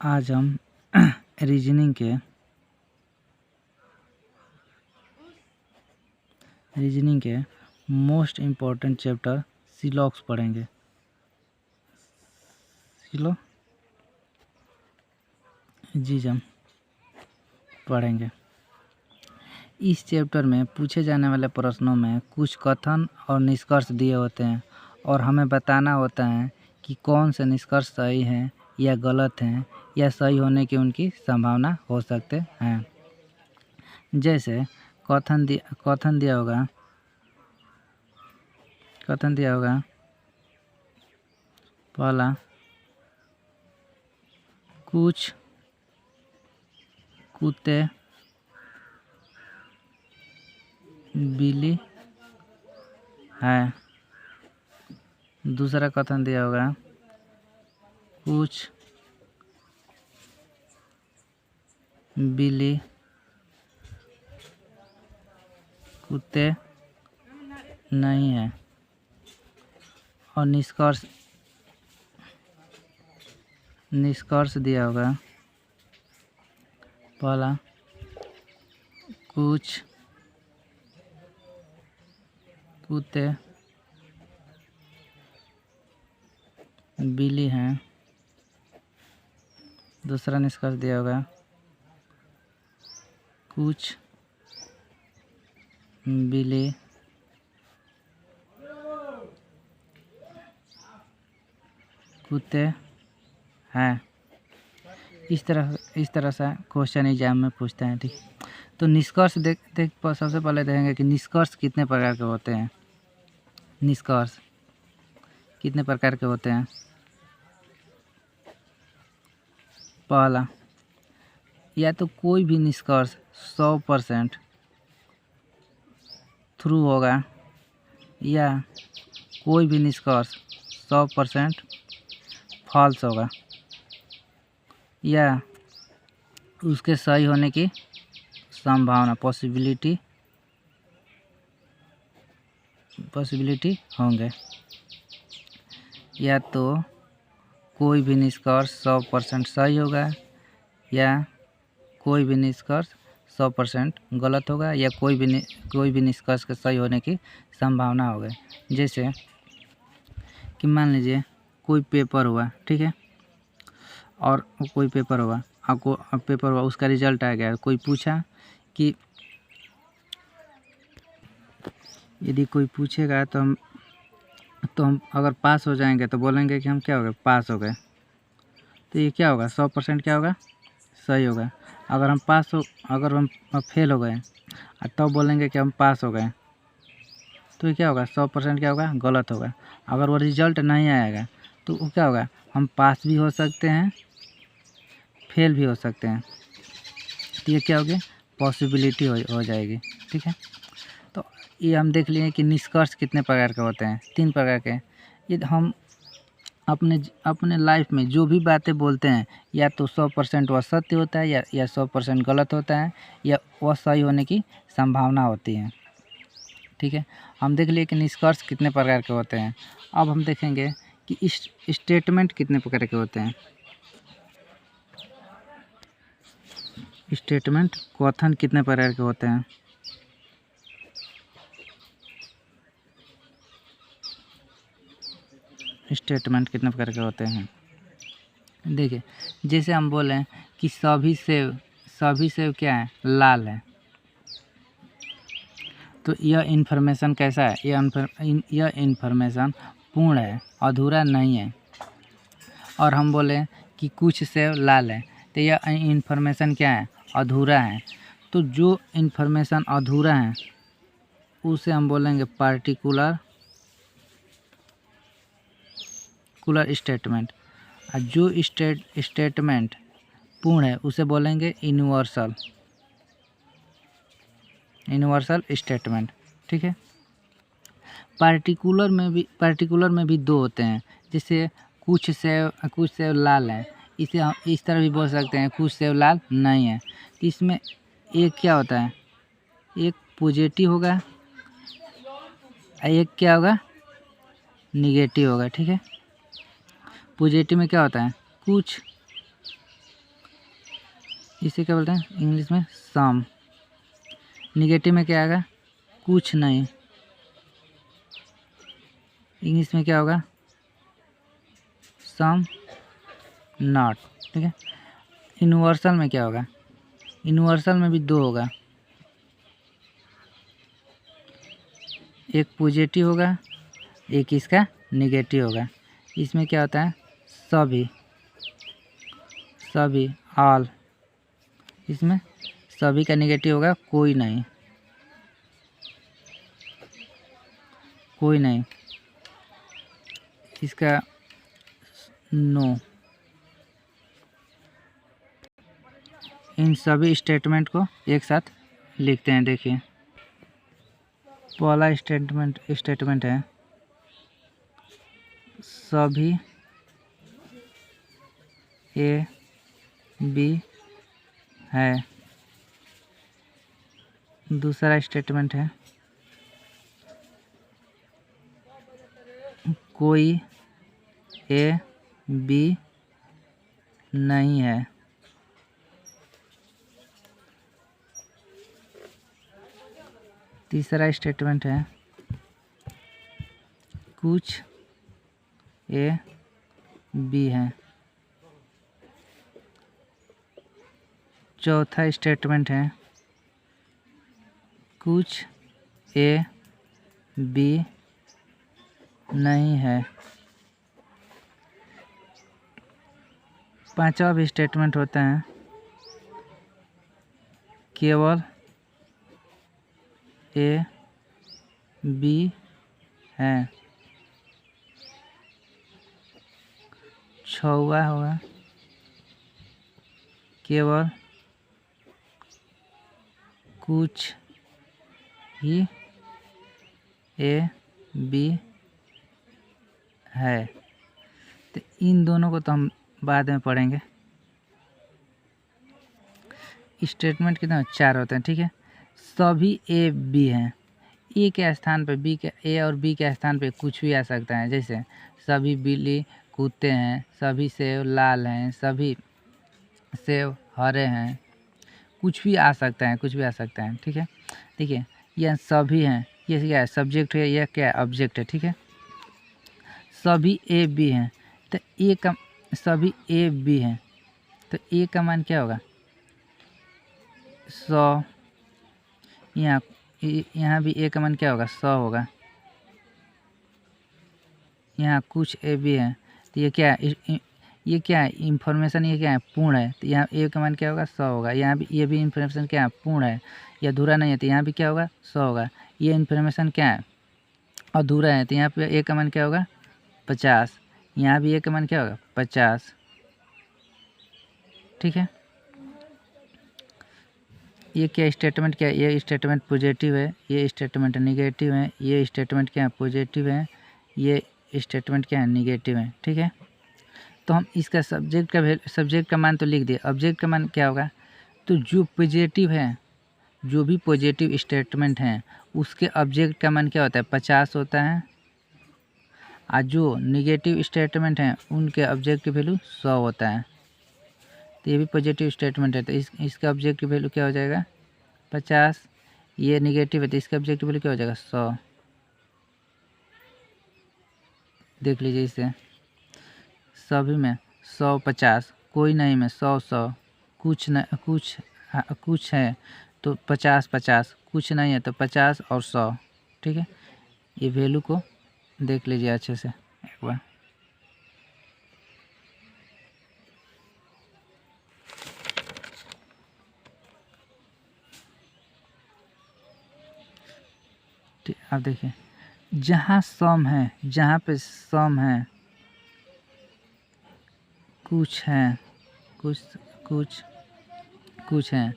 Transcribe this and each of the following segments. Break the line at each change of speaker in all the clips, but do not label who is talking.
आज हम रीजनिंग के मोस्ट इम्पॉर्टेंट चैप्टर सिलॉक्स पढ़ेंगे। सिलोजिज्म पढ़ेंगे। इस चैप्टर में पूछे जाने वाले प्रश्नों में कुछ कथन और निष्कर्ष दिए होते हैं और हमें बताना होता है कि कौन से निष्कर्ष सही हैं या गलत हैं या सही होने की उनकी संभावना हो सकते हैं। जैसे कथन दिया होगा पहला, कुछ कुत्ते बिल्ली है। दूसरा कथन दिया होगा कुछ बिल्ली कुत्ते नहीं है। और निष्कर्ष दिया होगा पहला, कुछ कुत्ते बिल्ली हैं। दूसरा निष्कर्ष दिया होगा कुछ बिल्ली कुत्ते हैं। इस तरह से क्वेश्चन एग्जाम में पूछते हैं। ठीक, तो निष्कर्ष सबसे पहले देखेंगे कि निष्कर्ष कितने प्रकार के होते हैं। निष्कर्ष कितने प्रकार के होते हैं। पहला, या तो कोई भी निष्कर्ष 100% ट्रू होगा या कोई भी निष्कर्ष 100% फॉल्स होगा या उसके सही होने की संभावना पॉसिबिलिटी होंगे। या तो कोई भी निष्कर्ष 100% सही होगा या कोई भी निष्कर्ष 100% गलत होगा या कोई भी निष्कर्ष के सही होने की संभावना होगा। जैसे कि मान लीजिए कोई पेपर हुआ, ठीक है, और कोई पेपर हुआ, आपको पेपर हुआ, उसका रिजल्ट आ गया। कोई पूछा कि यदि कोई पूछेगा तो हम अगर पास हो जाएंगे तो बोलेंगे कि हम क्या हो गए, पास हो गए। तो ये क्या होगा, 100% क्या होगा, सही होगा। अगर हम फेल हो गए तब बोलेंगे कि हम पास हो गए, तो ये क्या होगा, 100% क्या होगा, गलत होगा। अगर वो रिजल्ट नहीं आएगा तो वो क्या होगा, हम पास भी हो सकते हैं, फेल भी हो सकते हैं। तो ये क्या होगी, पॉसिबिलिटी हो जाएगी। ठीक है, तो ये हम देख लिए कि निष्कर्ष कितने प्रकार के होते हैं, 3 प्रकार के। ये हम अपने लाइफ में जो भी बातें बोलते हैं या तो 100% वह सत्य होता है या 100% गलत होता है या वह सही होने की संभावना होती है। ठीक है, हम देख लिए कि निष्कर्ष कितने प्रकार के होते हैं। अब हम देखेंगे कि स्टेटमेंट कितने प्रकार के होते हैं। स्टेटमेंट कथन कितने प्रकार के होते हैं। स्टेटमेंट कितने प्रकार के होते हैं, देखिए, जैसे हम बोलें कि सभी सेव क्या है, लाल है, तो यह इन्फॉर्मेशन कैसा है, यह इन्फॉर्मेशन पूर्ण है, अधूरा नहीं है। और हम बोलें कि कुछ सेव लाल है, तो यह इन्फॉर्मेशन क्या है, अधूरा है। तो जो इन्फॉर्मेशन अधूरा है उसे हम बोलेंगे पार्टिकुलर स्टेटमेंट, और जो स्टेटमेंट पूर्ण है उसे बोलेंगे यूनिवर्सल स्टेटमेंट। ठीक है, पार्टिकुलर में भी 2 होते हैं। जैसे कुछ सेव लाल है, इसे हम इस तरह भी बोल सकते हैं, कुछ सेव लाल नहीं है। तो इसमें एक क्या होता है, एक पॉजिटिव होगा, एक क्या होगा, निगेटिव होगा। ठीक है, पॉजिटिव में क्या होता है, कुछ इसे क्या बोलते हैं इंग्लिश में? सम। निगेटिव में क्या आएगा? कुछ नहीं। इंग्लिश में क्या होगा? Some not. ठीक है। यूनिवर्सल में क्या होगा? यूनिवर्सल में भी दो होगा, एक पॉजिटिव होगा, एक इसका निगेटिव होगा। इसमें क्या होता है? सभी, सभी, ऑल। इसमें सभी का निगेटिव होगा, कोई नहीं, कोई नहीं। इसका नो। इन सभी स्टेटमेंट को एक साथ लिखते हैं। देखिए पहला स्टेटमेंट है सभी ए बी है। दूसरा स्टेटमेंट है कोई ए बी नहीं है। तीसरा स्टेटमेंट है कुछ ए बी है। चौथा स्टेटमेंट है कुछ ए बी नहीं है। पांचवा भी स्टेटमेंट होता है केवल ए बी है। छवा होगा केवल कुछ ही ए बी है। तो इन दोनों को तो हम बाद में पढ़ेंगे। स्टेटमेंट कितना? चार होते हैं। ठीक है। सभी ए बी हैं। ए के स्थान पे बी के, ए और बी के स्थान पे कुछ भी आ सकता है। जैसे सभी बिल्ली कूदते हैं, सभी सेब लाल हैं, सभी सेब हरे हैं। कुछ भी आ सकता है, कुछ भी आ सकता है। ठीक है। देखिए यह सभी हैं, ये क्या है? सब्जेक्ट है, यह क्या है? ऑब्जेक्ट है। ठीक है। सभी ए बी हैं, तो ए का, सभी ए बी हैं तो ए का मान क्या होगा? 100। यहाँ भी ए का मान क्या होगा? 100 होगा। यहाँ कुछ ए बी है तो ये क्या है? ये क्या है? इंफॉर्मेशन ये क्या है? पूर्ण है। तो यहाँ ए का मान क्या होगा? 100 होगा। यहाँ भी ये भी इंफॉर्मेशन क्या है? पूर्ण है। यह अधूरा नहीं है तो यहाँ भी क्या होगा? 100 होगा। ये इंफॉर्मेशन क्या है? अधूरा है तो यहाँ पे ए का मान क्या होगा? 50। यहाँ भी ए का मान क्या होगा? 50। ठीक है। ये क्या स्टेटमेंट क्या है? ये स्टेटमेंट पॉजिटिव है, ये स्टेटमेंट नेगेटिव है, ये स्टेटमेंट क्या है? पॉजिटिव है, ये स्टेटमेंट क्या है? नेगेटिव है। ठीक है। तो हम इसका सब्जेक्ट का मान तो लिख दिए। ऑब्जेक्ट का मान क्या होगा? तो जो पॉजिटिव है, जो भी पॉजिटिव स्टेटमेंट हैं उसके ऑब्जेक्ट का मान क्या होता है? 50 होता है। और जो नेगेटिव स्टेटमेंट हैं उनके ऑब्जेक्ट की वैल्यू 100 होता है। तो ये भी पॉजिटिव स्टेटमेंट है तो इसका ऑब्जेक्ट की वैल्यू क्या हो जाएगा? 50। ये नेगेटिव है तो इसका ऑब्जेक्ट की वैल्यू क्या हो जाएगा? 100। देख लीजिए इसे, सभी में 100 50, कोई नहीं में 100 100, कुछ न कुछ कुछ है तो 50 50, कुछ नहीं है तो 50 और 100। ठीक है। ये वैल्यू को देख लीजिए अच्छे से एक बार। ठीक, अब देखिए जहाँ सम है, जहाँ पे सम है, कुछ है, कुछ कुछ कुछ है,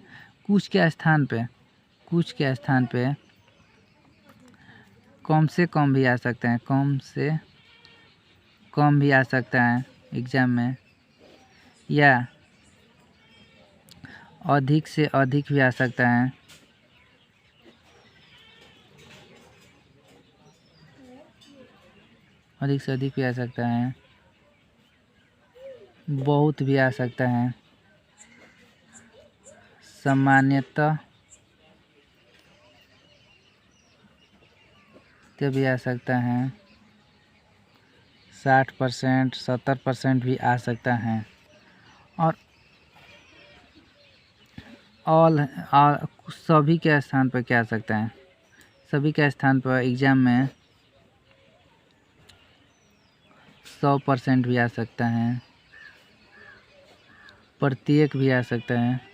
कुछ के स्थान पे, कुछ के स्थान पे कम से कम भी आ सकते हैं, कम से कम भी आ सकता है एग्ज़ाम में, या अधिक से अधिक भी आ सकता है। अधिक से अधिक भी आ सकता है, बहुत भी आ सकता है। सामान्यतः तो भी आ सकता है, 60%, 70% भी आ सकता है। और सभी के स्थान पर क्या आ सकता है, सभी के स्थान पर एग्ज़ाम में 100% भी आ सकता है, प्रत्येक भी आ सकता है।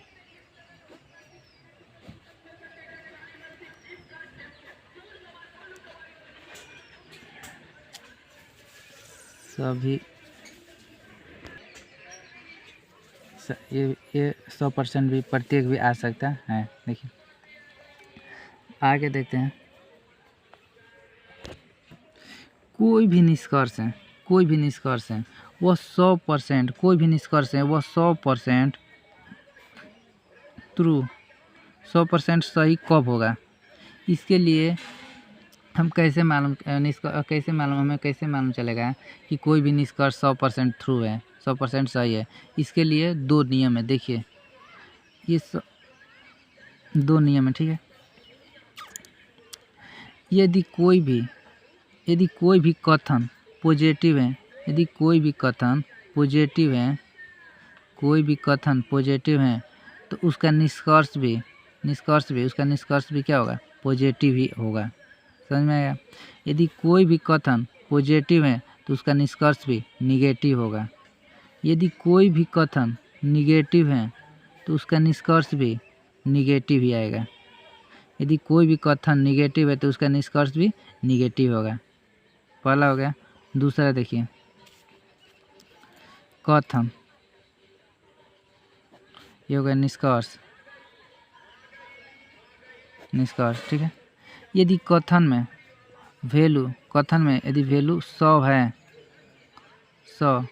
सभी ये 100% भी, प्रत्येक भी आ सकता है। देखिए आगे देखते हैं। कोई भी निष्कर्ष है, कोई भी निष्कर्ष है वो 100%, कोई भी निष्कर्ष है वो 100% ट्रू, 100% सही कब होगा, इसके लिए हम कैसे मालूम हमें कैसे मालूम चलेगा कि कोई भी निष्कर्ष 100% ट्रू है, 100% सही है। इसके लिए 2 नियम है। देखिए ये 2 नियम है, ठीक है। यदि कोई भी कथन पॉजिटिव है, यदि कोई भी कथन पॉजिटिव है, तो उसका निष्कर्ष भी क्या होगा, पॉजिटिव ही होगा। समझ में आया। यदि कोई भी कथन पॉजिटिव है तो उसका निष्कर्ष भी निगेटिव होगा। यदि कोई भी कथन निगेटिव है तो उसका निष्कर्ष भी निगेटिव ही आएगा। यदि कोई भी कथन निगेटिव है तो उसका निष्कर्ष भी निगेटिव होगा। पहला हो गया। दूसरा देखिए, कथन, ये हो गया निष्कर्ष, ठीक है। यदि कथन में यदि वैल्यू 100 है, 100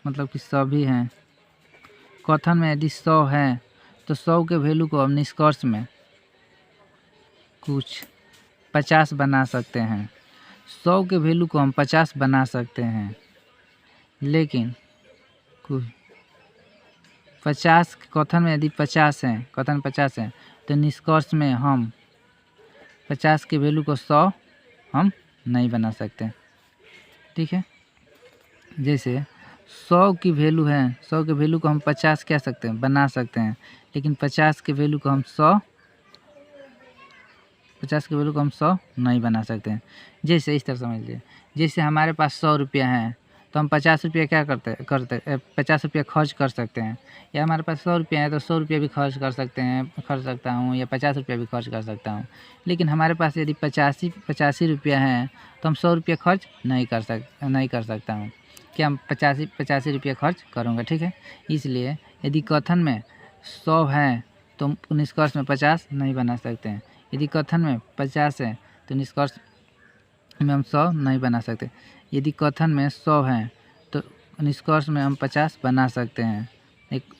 मतलब कि सभी हैं, कथन में यदि 100 है तो 100 के वैल्यू को हम निष्कर्ष में कुछ 50 बना सकते हैं। 100 के वैल्यू को हम 50 बना सकते हैं, लेकिन कुछ 50 कथन में यदि 50 है, कथन 50 है तो निष्कर्ष में हम 50 के वैल्यू को 100 हम नहीं बना सकते, ठीक है। जैसे 100 की वैल्यू है, 100 के वैल्यू को हम 50 कह सकते हैं, बना सकते हैं, लेकिन 50 के वैल्यू को हम 100 नहीं बना सकते हैं। जैसे इस तरह समझ लीजिए, जैसे हमारे पास 100 रुपया है तो हम 50 रुपया क्या करते 50 रुपया खर्च कर सकते हैं, या हमारे पास 100 रुपया है तो 100 रुपया भी खर्च कर सकता हूँ, या 50 रुपया भी खर्च कर सकता हूँ। लेकिन हमारे पास यदि 85 रुपया है तो हम 100 रुपया खर्च नहीं कर सकता हूँ। क्या हम 85 रुपया खर्च करूँगा, ठीक है। इसलिए यदि कथन में 100 है तो हम निष्कर्ष में 50 नहीं बना सकते हैं। यदि कथन में 50 है तो निष्कर्ष में हम 100 नहीं बना सकते। यदि कथन में 100 है तो निष्कर्ष में हम 50 बना सकते हैं।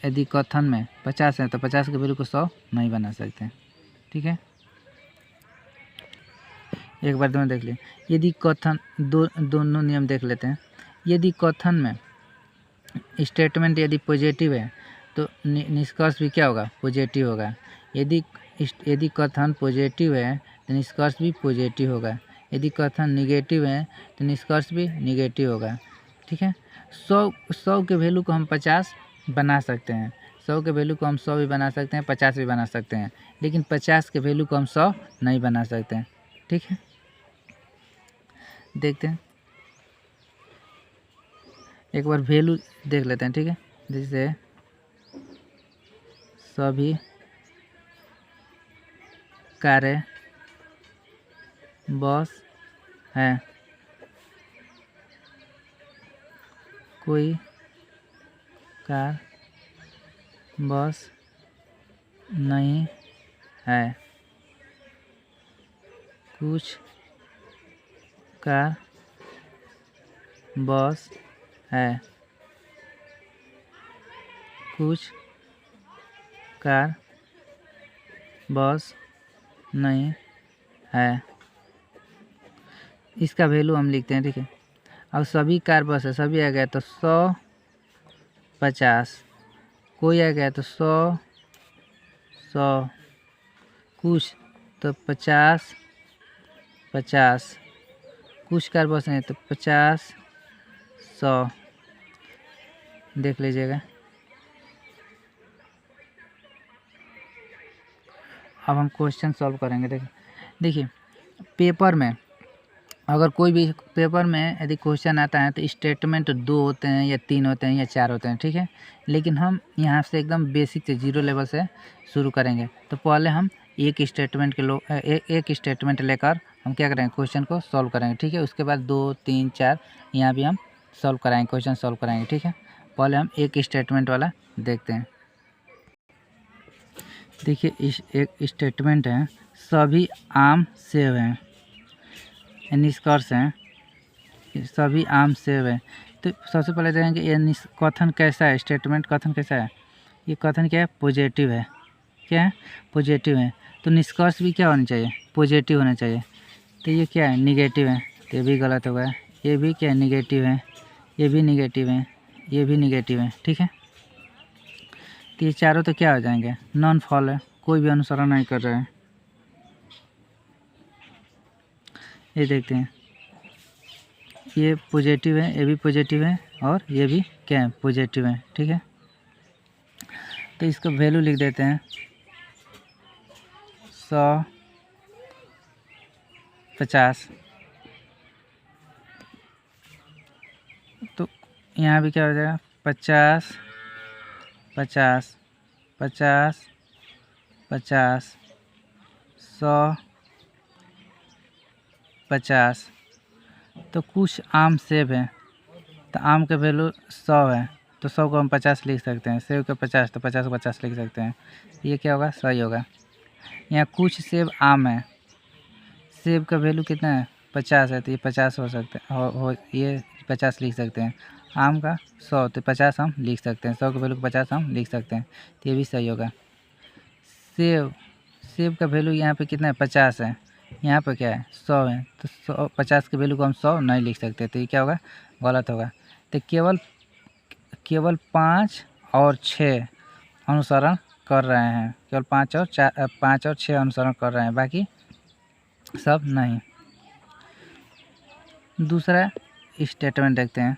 यदि कथन में 50 है तो 50 के वैल्यू को 100 नहीं बना सकते, ठीक है। एक बार दोनों देख लिए। यदि कथन दोनों नियम देख लेते हैं। यदि कथन में स्टेटमेंट यदि पॉजिटिव है तो निष्कर्ष भी क्या होगा, पॉजिटिव होगा। यदि कथन पॉजिटिव है तो निष्कर्ष भी पॉजिटिव होगा। यदि कथन निगेटिव है तो निष्कर्ष भी निगेटिव होगा, ठीक है। 100 के वैल्यू को हम 50 बना सकते हैं, 100 के वैल्यू को हम 100 भी बना सकते हैं, 50 भी बना सकते हैं, लेकिन 50 के वैल्यू को हम 100 नहीं बना सकते हैं, ठीक है। देखते हैं एक बार वैल्यू देख लेते हैं, ठीक है। जैसे सभी कार्य बस है, कोई कार बस नहीं है, कुछ कार बस है, कुछ कार बस नहीं है। इसका वैल्यू हम लिखते हैं, ठीक है। अब सभी कार बस है, सभी आ गया तो 100, 50, कोई आ गया तो 100, 100, कुछ तो 50 50, कुछ कार बस हैं तो 50 100, देख लीजिएगा। अब हम क्वेश्चन सॉल्व करेंगे। देखिए पेपर में अगर कोई भी पेपर में यदि क्वेश्चन आता है तो स्टेटमेंट 2 होते हैं या 3 होते हैं या 4 होते हैं, ठीक है। लेकिन हम यहाँ से एकदम बेसिक से 0 लेवल से शुरू करेंगे। तो पहले हम एक स्टेटमेंट के एक स्टेटमेंट लेकर हम क्या करेंगे, क्वेश्चन को सॉल्व करेंगे, ठीक है। उसके बाद 2 3 4 यहाँ भी हम सॉल्व कराएंगे, क्वेश्चन सॉल्व कराएंगे, ठीक है। पहले हम एक स्टेटमेंट वाला देखते हैं। देखिए इस एक स्टेटमेंट है, सभी आम सेब हैं, निष्कर्ष हैं सभी आम सेब है। तो सबसे पहले देखेंगे ये कथन कैसा है, स्टेटमेंट कथन कैसा है। ये कथन क्या है, पॉजिटिव है। क्या है, पॉजिटिव है। तो निष्कर्ष भी क्या होना चाहिए, पॉजिटिव होना चाहिए। तो ये क्या है, निगेटिव है, तो ये भी गलत होगा। ये भी क्या है, निगेटिव है, ये भी निगेटिव है, ये भी निगेटिव है, ठीक है। तो ये चारों तो क्या हो जाएंगे, नॉन फॉल है, कोई भी अनुसरण नहीं कर रहे हैं। ये देखते हैं, ये पॉजिटिव है, ये भी पॉजिटिव है, और ये भी क्या है, पॉजिटिव है, ठीक है। तो इसका वैल्यू लिख देते हैं 100 50। तो यहाँ भी क्या हो जाएगा, 50 50 50 50 100 50। तो कुछ आम सेब है, तो आम का वैल्यू 100 है, तो 100 को हम 50 लिख सकते हैं। सेब का 50, तो 50 को 50 लिख सकते हैं। ये क्या होगा, सही होगा। यहाँ कुछ सेब आम है, सेब का वैल्यू कितना है, 50 है, तो ये 50 हो सकते हैं, ये 50 लिख सकते हैं। आम का 100, तो 50 हम लिख सकते हैं, 100 का वैल्यू 50 हम लिख सकते हैं, तो ये भी सही होगा। सेब का वैल्यू यहाँ पे कितना है, 50 है, यहाँ पर क्या है, 100 है, तो 100 50 के वैल्यू को हम 100 नहीं लिख सकते, तो ये क्या होगा, गलत होगा। तो केवल 5 और 6 अनुसरण कर रहे हैं, केवल 5 और 6 अनुसरण कर रहे हैं, बाकी सब नहीं। दूसरा स्टेटमेंट देखते हैं,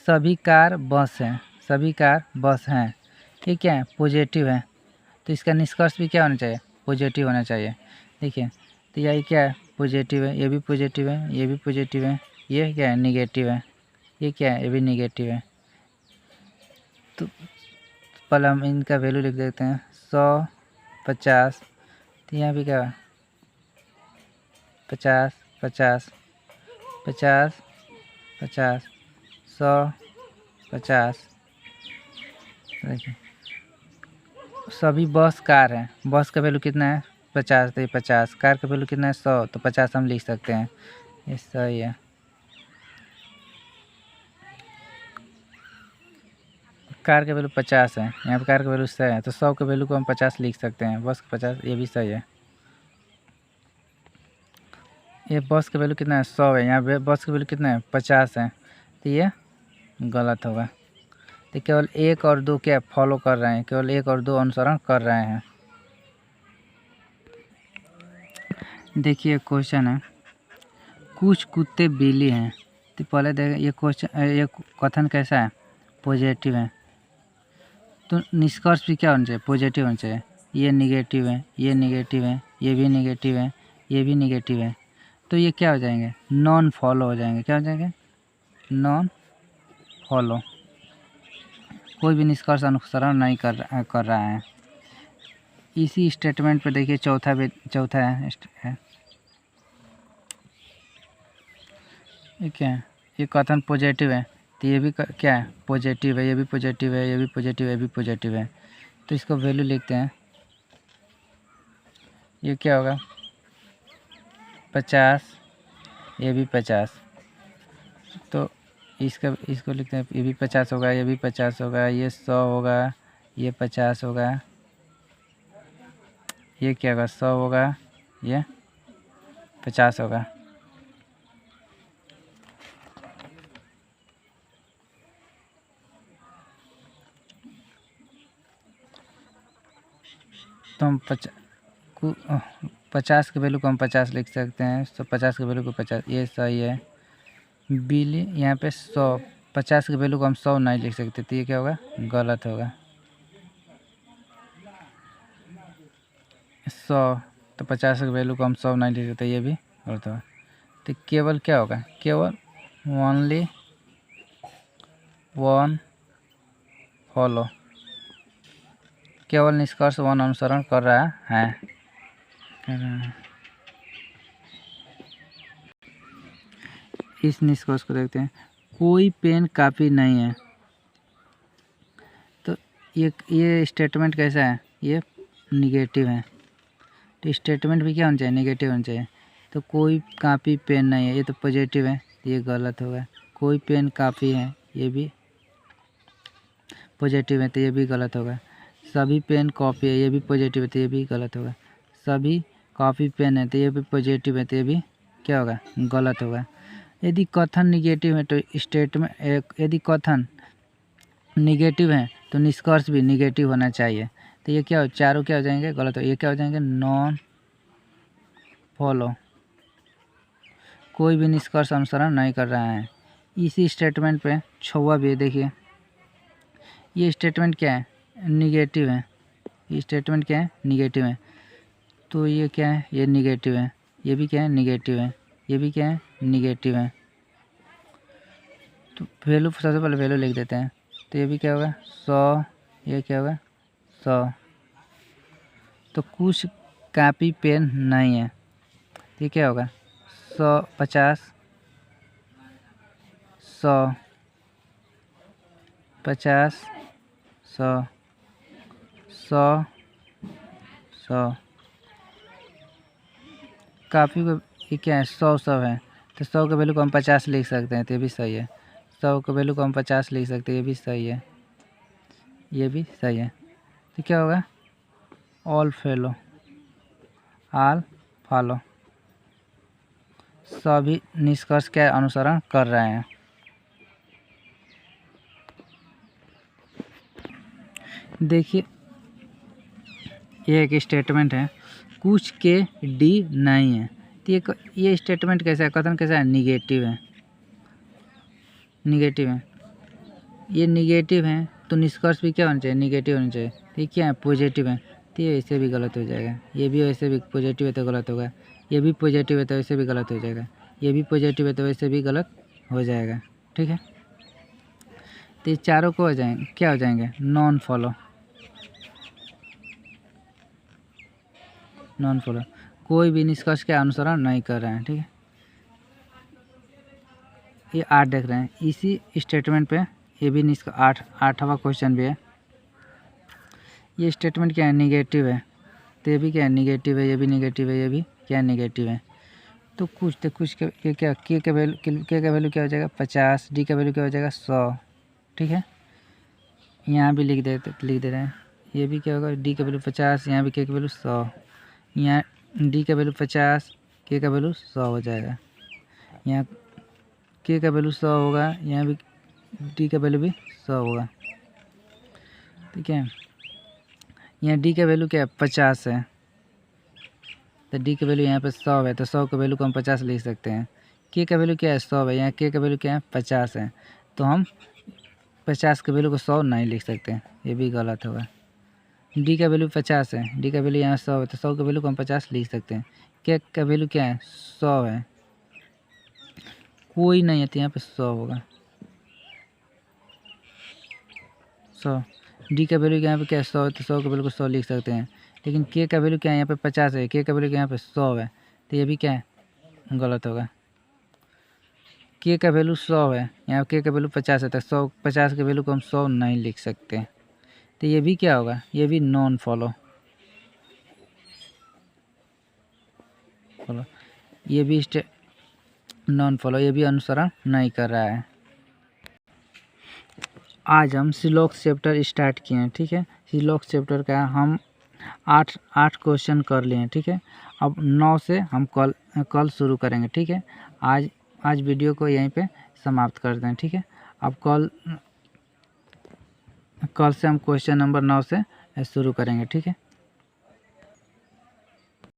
सभी कार बस हैं, सभी कार बस हैं, ये क्या है, पॉजिटिव है। तो इसका निष्कर्ष भी क्या होना चाहिए, पॉजिटिव होना चाहिए। देखिए तो यही क्या है, पॉजिटिव है, ये भी पॉजिटिव है, ये भी पॉजिटिव है, ये क्या है, निगेटिव है, ये क्या है, ये भी निगेटिव है। तो पहले हम इनका वैल्यू लिख देते हैं, 100 50। तो यहाँ भी क्या है, 50 50 50 50 100 50। देखिए सभी बस कार है, बस का वैल्यू कितना है, 50, तो ये 50, कार का वैल्यू कितना है, 100, तो 50 हम लिख सकते हैं, ये सही है। कार का वैल्यू 50 है, यहाँ पर कार का वैल्यू 100 है, तो 100 के वैल्यू को हम 50 लिख सकते हैं, बस का 50, ये भी सही है। ये बस का वैल्यू कितना है, 100 है, यहाँ पे बस का वैल्यू कितना है, 50 है, तो ये गलत होगा। तो केवल 1 और 2 क्या फॉलो कर रहे हैं, केवल 1 और 2 अनुसरण कर रहे हैं। देखिए क्वेश्चन है, कुछ कुत्ते बिल्ली हैं। तो पहले देखें ये क्वेश्चन, ये कथन कैसा है, पॉजिटिव है। तो निष्कर्ष भी क्या होना चाहिए, पॉजिटिव होना चाहिए। ये निगेटिव है, ये निगेटिव है, ये भी निगेटिव है, ये भी निगेटिव है, तो ये क्या हो जाएंगे, नॉन फॉलो हो जाएंगे। क्या हो जाएंगे, नॉन फॉलो, कोई भी निष्कर्ष अनुसरण नहीं कर रहा है। इसी स्टेटमेंट पे देखिए चौथा है, ये क्या है, ये कथन पॉजिटिव है, तो ये भी क्या है, पॉजिटिव है, ये भी पॉजिटिव है, ये भी पॉजिटिव है, ये भी पॉजिटिव है, तो इसको वैल्यू लिखते हैं। ये क्या होगा, 50, ये भी 50, तो इसको लिखते हैं, ये भी 50 होगा, ये भी 50 होगा, ये 100 होगा, ये 50 होगा, ये क्या होगा, 100 होगा, ये 50 होगा। तो हम 50 के वैल्यू को हम 50 लिख सकते हैं, तो 50 के वैल्यू को 50, ये सही है। बिली यहाँ पे 100, 50 के वैल्यू को हम 100 नहीं लिख सकते, तो ये क्या होगा, गलत होगा। 100, तो 50 के वैल्यू को हम 100 नहीं लिख सकते, ये भी गलत होगा। तो केवल क्या होगा, केवल ओनली वन फॉलो, केवल निष्कर्ष वन अनुसरण कर रहा है। इस निष्कर्ष को देखते हैं, कोई पेन कापी नहीं है। तो ये स्टेटमेंट कैसा है, ये निगेटिव है। तो स्टेटमेंट भी क्या होना चाहिए, निगेटिव होना चाहिए। तो कोई कापी पेन नहीं है, ये तो पॉजिटिव है, ये गलत होगा। कोई पेन कापी है, ये भी पॉजिटिव है, तो ये भी गलत होगा। सभी पेन कॉपी है, ये भी पॉजिटिव है, तो ये भी गलत होगा। सभी कॉपी पेन है, तो ये भी पॉजिटिव है, तो ये भी क्या होगा, गलत होगा। यदि कथन निगेटिव है तो स्टेटमेंट, यदि कथन निगेटिव है तो निष्कर्ष भी निगेटिव होना चाहिए। तो ये क्या हो, चारों क्या हो जाएंगे, गलत हो। ये क्या हो जाएंगे, नॉन फॉलो, कोई भी निष्कर्ष अनुसरण नहीं कर रहा है। इसी स्टेटमेंट पे 6वां भी देखिए, ये स्टेटमेंट क्या है, निगेटिव है। ये स्टेटमेंट क्या है, निगेटिव है। तो ये क्या है, ये निगेटिव है। ये भी क्या है, निगेटिव है। ये भी क्या है, निगेटिव है। तो वैल्यू, सबसे पहले वैल्यू लिख देते हैं। तो ये भी क्या होगा, 100, ये क्या होगा, 100। तो कुछ कापी पेन नहीं है, तो ये क्या होगा, 100, 50, 100, 50, 100, 100, 100। काफ़ी को ये क्या है, 100 है, तो 100 के वैल्यू को हम 50 लिख सकते हैं, तो ये भी सही है। 100 के वैल्यू को हम 50 लिख सकते हैं, ये भी सही है, ये भी सही है। तो क्या होगा, ऑल फॉलो, सभी निष्कर्ष का अनुसरण कर रहे हैं। देखिए, ये एक स्टेटमेंट है, कुछ के डी नहीं है। तो ये स्टेटमेंट कैसा है, कथन कैसा है, निगेटिव है, निगेटिव है। ये निगेटिव है, तो निष्कर्ष भी क्या होना चाहिए, निगेटिव होना चाहिए। तो ये क्या है, पॉजिटिव है, तो ये ऐसे भी गलत हो जाएगा। ये भी ऐसे भी पॉजिटिव है तो गलत होगा। ये भी पॉजिटिव है तो ऐसे भी गलत हो जाएगा। ये भी पॉजिटिव है तो वैसे भी गलत हो जाएगा, ठीक है। तो ये चारों को हो जाएंगे, क्या हो जाएंगे, नॉन फॉलो, नॉन फॉलो, कोई भी निष्कर्ष का अनुसरण नहीं कर रहे हैं, ठीक है। ये 8 देख रहे हैं, इसी स्टेटमेंट पे ये भी 8वां क्वेश्चन भी है। ये स्टेटमेंट क्या है, निगेटिव है, तो ये भी क्या है, निगेटिव है। ये भी निगेटिव है, ये भी क्या है, निगेटिव है। तो कुछ ये क्या, के का वैल्यू क्या हो जाएगा, 50, डी का वैल्यू क्या हो जाएगा, 100, ठीक है। यहाँ भी लिख दे रहे हैं। ये भी क्या होगा, डी का वैल्यू 50, यहाँ भी के का वैल्यू 100, यहाँ डी का वैल्यू 50, के का वैल्यू 100 हो जाएगा। यहाँ के का वैल्यू 100 होगा, यहाँ भी डी का वैल्यू भी 100 होगा, ठीक है। यहाँ डी का वैल्यू क्या है, 50 है, तो डी का वैल्यू यहाँ पे 100 है, तो 100 का वैल्यू को हम 50 लिख सकते हैं। के का वैल्यू क्या है, 100 है, यहाँ के का वैल्यू क्या है, 50 है, तो हम 50 के वैल्यू को 100 नहीं लिख सकते, ये भी गलत होगा। डी का वैल्यू 50 है, डी का वैल्यू यहाँ 100 है, तो 100 के वैल्यू को हम 50 लिख सकते हैं। के का वैल्यू क्या है, 100 है, कोई नहीं है, तो यहाँ पे 100 होगा, 100। डी का वैल्यू यहाँ पे क्या है, 100 है, तो 100 के वैल्यू को 100 लिख सकते हैं। लेकिन के का वैल्यू क्या है, यहाँ पे 50 है, के का वैल्यू यहाँ पे 100 है, तो ये भी क्या है, गलत होगा। के का वैल्यू 100 है, यहाँ के का वैल्यू 50 है, तो 50 के वैल्यू को हम 100 नहीं लिख सकते, तो ये भी क्या होगा, ये भी नॉन फॉलो, ये भी नॉन फॉलो, ये भी अनुसरण नहीं कर रहा है। आज हम सिलॉक्स चैप्टर स्टार्ट किए हैं, ठीक है। सिलॉक्स चैप्टर का हम 8 क्वेश्चन कर लिए हैं, ठीक है। अब 9 से हम कल शुरू करेंगे, ठीक है। आज वीडियो को यहीं पे समाप्त कर दें, ठीक है। अब कल से हम क्वेश्चन नंबर 9 से शुरू करेंगे, ठीक है।